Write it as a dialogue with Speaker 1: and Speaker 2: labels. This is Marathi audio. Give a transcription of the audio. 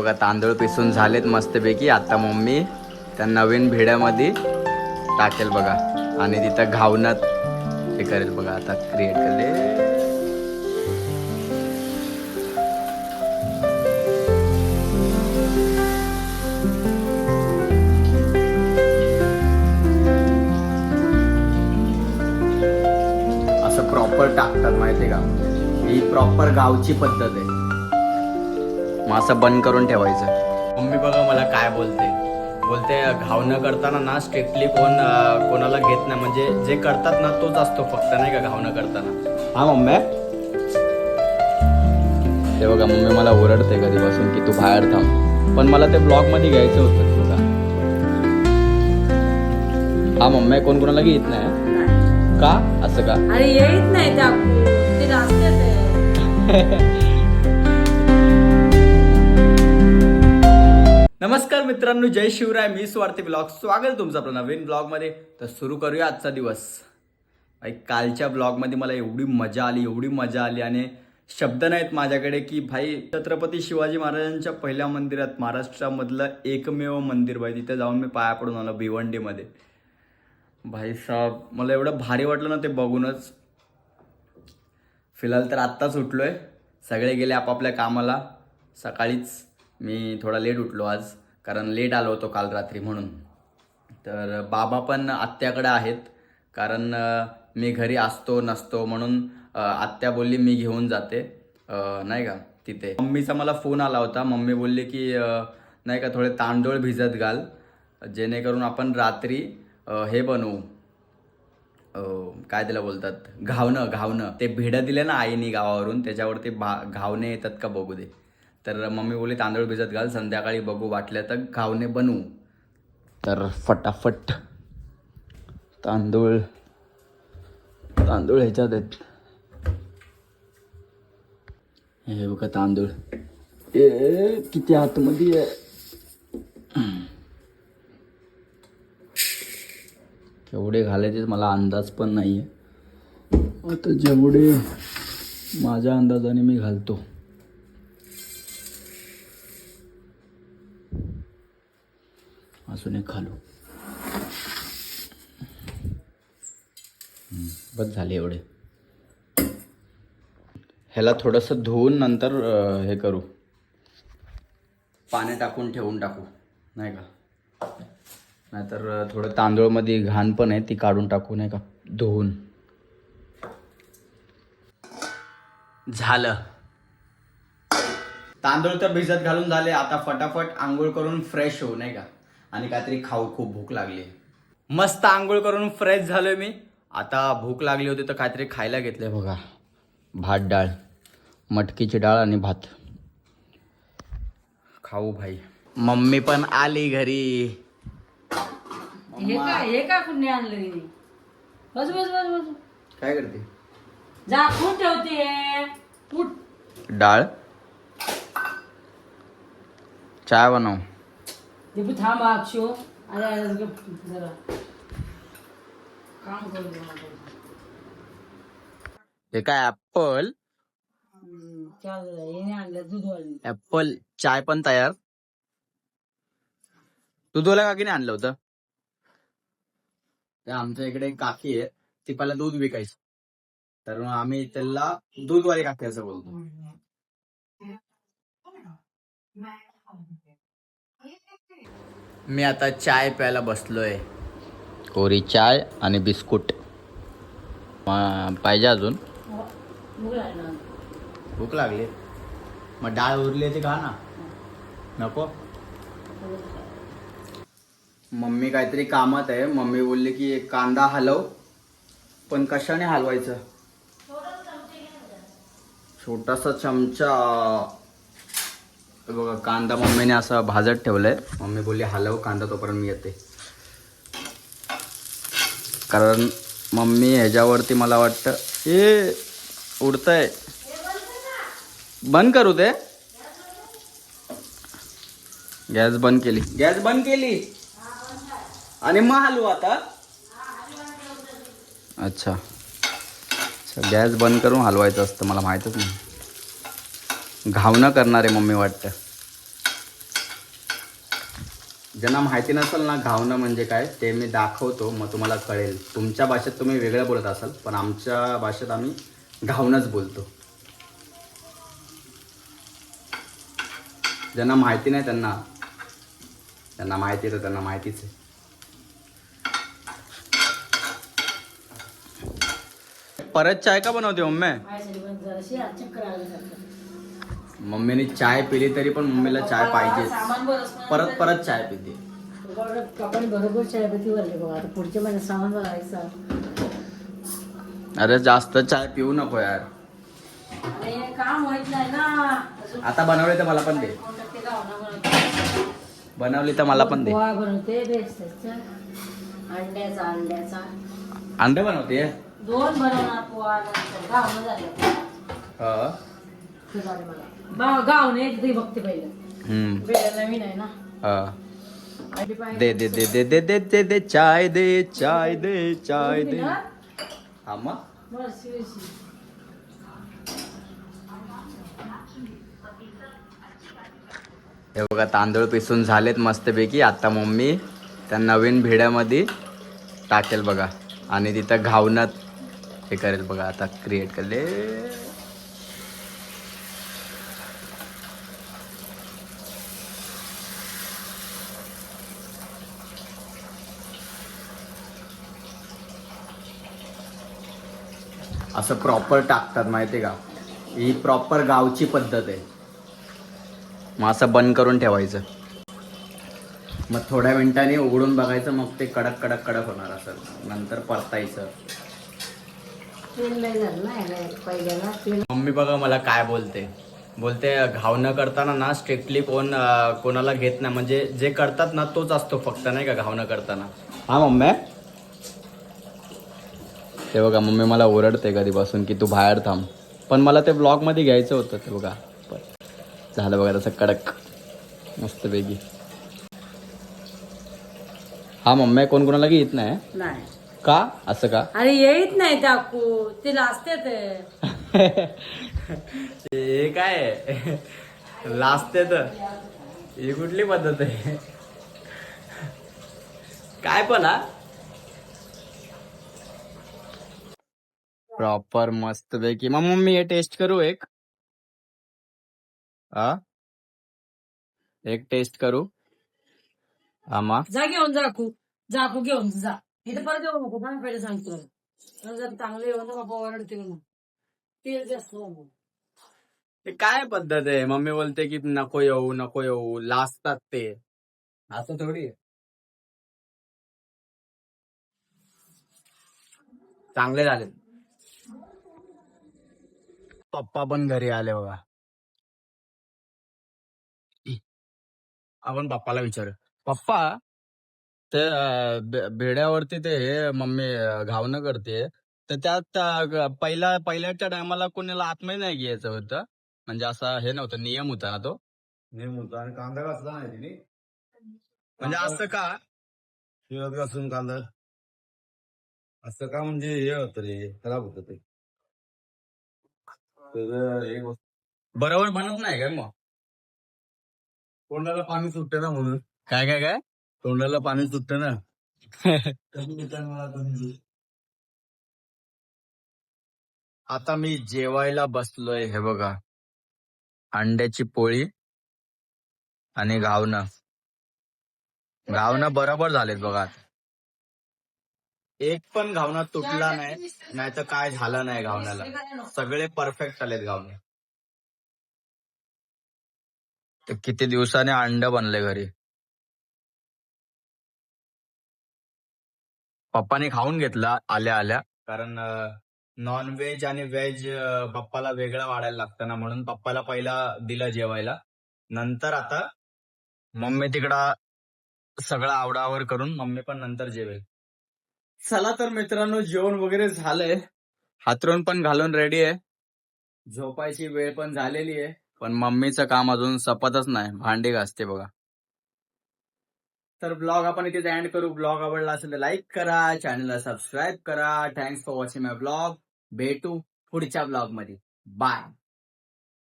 Speaker 1: बघा तांदूळ पिसून झालेत मस्तपैकी. आता मम्मी त्या नवीन भिड्यामध्ये टाकेल बघा आणि तिथं घावनात हे करेल बघा. आता क्रिएट करेल. असं प्रॉपर टाकतात माहितीये का. ही प्रॉपर गावची पद्धत आहे. मग असं बंद करून ठेवायचं. मम्मी बघा मला काय बोलते घावणं करताना ना स्ट्रिक्टली कोणाला घेत नाही. म्हणजे जे करतात ना तोच असतो फक्त, नाही का घावणं करताना. हा मम्मी ते बघा मम्मी मला ओरडते कधीपासून की तू बाहेर थांब, पण मला ते ब्लॉग मध्ये घ्यायचं होतं तुला. हा मम्मी कोण कोणाला घेत नाही का? असं का?
Speaker 2: अरे येत नाही ते जास्त
Speaker 1: नमस्कार मित्रांनो, जय शिवराय. मी स्वार्थी ब्लॉग स्वागत आहे तुमचं आपलं नवीन ब्लॉगमध्ये. तर सुरू करूया आजचा दिवस. कालच्या ब्लॉगमध्ये मला एवढी मजा आली आणि शब्द नाहीत माझ्याकडे की भाई छत्रपती शिवाजी महाराजांच्या पहिल्या मंदिरात, महाराष्ट्रामधलं एकमेव मंदिर भाई, तिथे जाऊन मी पाया पडून आलो भिवंडीमध्ये. भाई साहेब मला एवढं भारी वाटलं ना ते बघूनच. फिलहाल तर आत्ताच उठलोय, सगळे गेले आपापल्या कामाला. सकाळीच मी थोडा लेट उठलो आज, कारण लेट आलो होतो काल रात्री म्हणून. तर बाबा पण आत्याकडे आहेत, कारण मी घरी असतो नसतो म्हणून आत्या बोलली मी घेऊन जाते नाही का तिथे. मम्मीचा मला फोन आला होता. मम्मी बोलली की नाही का थोडे तांदूळ भिजत घाल, जेणेकरून आपण रात्री हे बनवू, काय त्याला बोलतात, घावणं. ते भिडं दिले ना आईनी गावावरून, त्याच्यावरती घावणे येतात का बघू दे. तर मम्मी बोलली तांदूळ भिजत घाल, संध्याकाळी बघू वाटल्या तर घावणे बनवू. तर फटाफट तांदूळ ह्याच्यात आहेत. हे बघा तांदूळ किती आतमध्ये आहे. केवढे घालायचे मला अंदाज पण नाही आहे. आता जेवढे माझ्या अंदाजाने मी घालतो. अजून एक घालू. बस झाले एवढे. ह्याला थोडंसं धुवून नंतर हे करू, पाणी टाकून ठेवून टाकू नाही का. नाहीतर थोडं तांदूळमध्ये घाण पण आहे, ती काढून टाकू नाही का धुवून. झालं, तांदूळ तर भिजत घालून झाले. आता फटाफट आंघोळ करून फ्रेश होऊ नाही का, आणि काहीतरी खाऊ. खूप भूक लागली. मस्त आंघोळ करून फ्रेश झालोय मी. आता भूक लागली होती तर काहीतरी खायला घेतलंय बघा. भात डाळ, मटकीची डाळ आणि भात खाऊ भाई. मम्मी पण आली घरी.
Speaker 2: हे का कुणी आणलं? बस बस बस बस.
Speaker 1: काय करते?
Speaker 2: झाकून ठेवते. उठ.
Speaker 1: डाळ चहा बनव.
Speaker 2: दीपू थांब अक्षो. अरे जरा काम करू दे मला.
Speaker 1: हे काय ऍपल?
Speaker 2: येणे आणलं दूध वाढलं.
Speaker 1: ऍपल चाय पण तयार. दूधवाला काकीने आणलं होतं. ते आमच्या इकडे एक काकी आहे, ती पहिला दूध विकायची, तर आम्ही त्याला दूधवाली काकी असं बोलतो. मी आता चाय प्यायला बसलोय. कोरी चाय आणि बिस्कुट. पाहिजे अजून? भूक लागली. मग डाळ उरली ते खा ना. नको? मम्मी काहीतरी कामात आहे. मम्मी बोलली की कांदा हलव, पण कशाने हलवायचं? छोटासा चमचा. बघा कांदा मम्मीने असा भाजत ठेवलाय. मम्मी बोलली हलव कांदा, तोपर्यंत मी येते. कारण मम्मी ह्याच्यावरती मला वाटतं हे उडतंय. बंद करू ते? गॅस बंद केली आणि मग हलवू आता. अच्छा, गॅस बंद करून हलवायचं असतं, मला माहीतच नाही. घावणं करणार आहे मम्मी वाटतं. ज्यांना माहिती नसेल ना घावणं म्हणजे काय ते मी दाखवतो, मग तुम्हाला कळेल. तुमच्या भाषेत तुम्ही वेगळं बोलत असाल, पण आमच्या भाषेत आम्ही घावणंच बोलतो. ज्यांना माहिती नाही त्यांना माहिती तर त्यांना माहितीच आहे. परत चाय का बनवते मम्मी?
Speaker 2: माझ्यासाठी पण जराशी चक्कर आल्यासारखं.
Speaker 1: मम्मीने चाय पिली तरी पण मम्मीला चाय पाहिजेच.
Speaker 2: सामान बरंच
Speaker 1: परत परत चाय पिते.
Speaker 2: आपण बरोबर चायपत्ती भरली बघा. आता पुढच्या महिन्यात सामान भरायचं.
Speaker 1: अरे जास्त चाय पिऊ नको यार.
Speaker 2: अरे काम होत नाही ना अजून.
Speaker 1: आता बनवले तर मला पण दे.
Speaker 2: 2% गावना बनवते.
Speaker 1: बनवली तर मला पण दे.
Speaker 2: पोहा बनवते बेसनचा. अंड्याचा
Speaker 1: अंडे बनवते.
Speaker 2: 2 बनवणार पोहा नंतर गावना झालं.
Speaker 1: हा.
Speaker 2: ते झालं मला. गावने एक दे बघते पहिलं. बेड नवीन आहे ना.
Speaker 1: हा.
Speaker 2: आधी पाहिजे.
Speaker 1: दे दे दे दे दे दे दे दे चाय दे. हा मग
Speaker 2: बस शिवायची.
Speaker 1: हे बघा तांदूळ पिसून झालेत मस्तपैकी. आता मम्मी त्या नवीन भिड्यामध्ये टाकेल बघा आणि तिथं घावणात हे करेल बघा. आता क्रिएट करले. असं प्रॉपर टाकतात माहिती का. ही प्रॉपर गावची पद्धत आहे. मग असं बंद करून ठेवायचं. मग थोड्या मिनिटांनी उघडून बघायचं. मग ते कडक कडक कडक होणार असं. नंतर परतायचं.
Speaker 2: तेल नाही झालं ना याला पहिल्याला तेल.
Speaker 1: मम्मी बघा मला काय बोलते घावणं करताना ना स्ट्रिक्टली कोणाला घेत नाही. म्हणजे जे करतात ना तोच असतो फक्त नाही का घावणं करताना. हा मम्मी. ते बघा मम्मी मला ओरडते कधीपासून की तू बाहेर थांब. पण मला ते ब्लॉग मध्ये घ्यायचं होतं. ते बघा झालं बघा तसं कडक मस्तपैकी. हा मम्मी कोणाला घेत नाही
Speaker 2: नाही
Speaker 1: का असं का?
Speaker 2: अरे येत नाही टाकू ते लाजते ते.
Speaker 1: हे काय लाजते तर ही कुठली पद्धत आहे काय पण. हा प्रॉपर मस्त पैकी. मग मम्मी हे टेस्ट करू एक टेस्ट करू. हा मग
Speaker 2: जा घेऊन जाकू घेऊन जा. इथे परत येऊ नको पण पहिले सांगतो. जर चांगले येऊ नको बाबा ओरडते म्हणून. तेल जास्त नको.
Speaker 1: ते काय पद्धत आहे. मम्मी बोलते की नको येऊ लाजतात ते. असं थोडी आहे. चांगले झाले. पप्पा पण घरी आले बघा. आपण पप्पाला विचारू. पप्पा ते भेड्यावरती ते हे मम्मी घावणं करते. तर त्यात पहिल्याच्या टायमाला कोणाला आतमध्ये नाही घ्यायचं होतं. म्हणजे असा हे नव्हतं नियम होता ना तो.
Speaker 3: नेम होता आणि कांदा घातला नाही तिने.
Speaker 1: म्हणजे असं का
Speaker 3: शिळत घासून कांदा असं का म्हणजे हे होतं रे खराब होतं ते. त्याचं हे
Speaker 1: बरोबर बनत नाही काय मग?
Speaker 3: तोंडाला पाणी सुटते ना म्हणून.
Speaker 1: काय
Speaker 3: तोंडाला पाणी सुटते ना. मला
Speaker 1: आता मी जेवायला बसलोय. हे बघा अंड्याची पोळी आणि घावणं बरोबर झालेत बघा. एक पण घावणा तुटला नाही तर काय झालं नाही घावण्याला. सगळे परफेक्ट आलेत घावणे. तर किती दिवसाने अंड बनले घरी. पप्पाने खाऊन घेतला आल्या कारण नॉन व्हेज आणि व्हेज पप्पाला वेगळं वाढायला लागतं ना. म्हणून पप्पाला पहिला दिलं जेवायला. नंतर आता मम्मी तिकडं सगळं आवडावर करून मम्मी पण नंतर जेवेल. चला तर मित्रांनो जेवण वगैरे झालंय. हातरून पण घालून रेडी आहे. झोपायची वेळ पण झालेली आहे. पण मम्मीचं काम अजून संपतच नाही. भांडी घासते बघा. तर ब्लॉग आपण इथे एंड करू. ब्लॉग आवडला असेल तर लाईक करा, चॅनलला सबस्क्राईब करा. Thanks for watching my blog. भेटू पुढच्या ब्लॉग मध्ये. बाय.